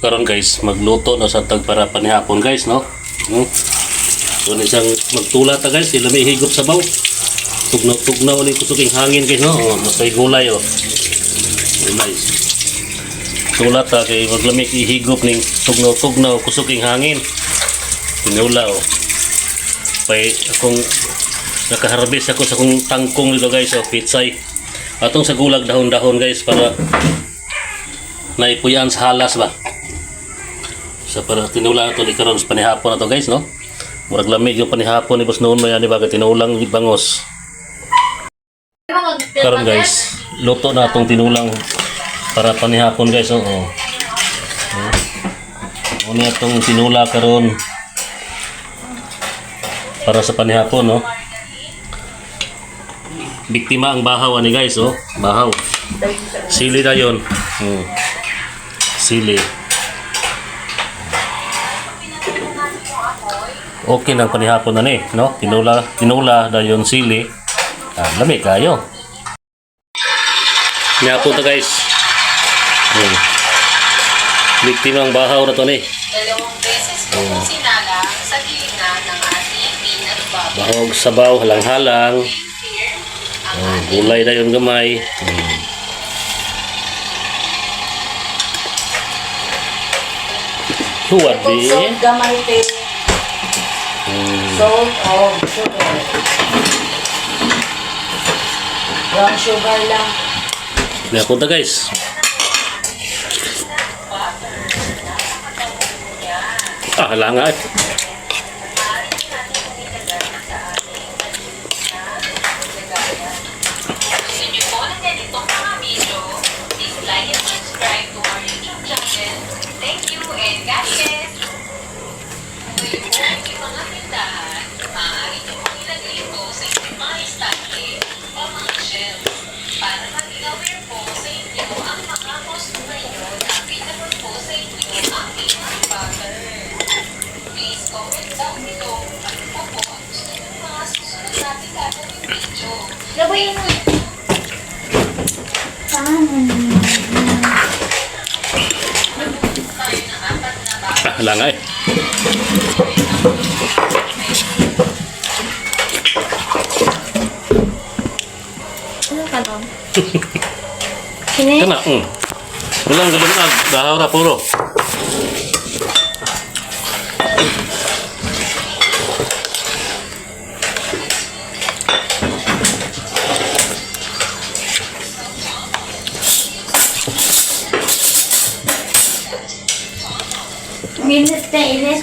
karon guys, magluto na sa tag para panihapon guys, no? So isang magtula ta guys, sila may higop sa baw. Tugnaw ni kusuking hangin guys, no? Masay gulay oh. Guys. Tula ta kay maglamig ihigop ning tugnaw kusuking hangin. Tinula oh. Pay akong nakaharbis ako sa akong tangkong dito guys, oh, pitsay. Atong sa gulag dahon-dahon guys para naipuyaan sa halas ba. So para tinula na ito di karon sa panihapon na to guys, no? Murag lamig yung panihapon ni Boss noon mo yan, di ba? Tinulang bangos. Karon guys, luto na itong tinulang para panihapon guys, oh. Ano itong tinula karon para sa panihapon, no? Biktima ang bahaw ani guys, oh. Bahaw. Sili na yun. Sili. Okay nang panihapon na ni, no? Tinula na yun sili. Lamig kayo. Nihapon to guys. Biktima ang bahaw na to ni. Dalawang beses ko sinalang sa gilna ng ating peanut butter. Bahog sabaw, halang-halang. Gulay na yung gamay. Huwad di. Salt gamay tayo. Salt of sugar. Brown sugar lang. Nihapon to guys. Halanga eh. Halanga eh. Ano ka doon? Kini? Kana, walang gabanag, bahaw na puro. Minit na init.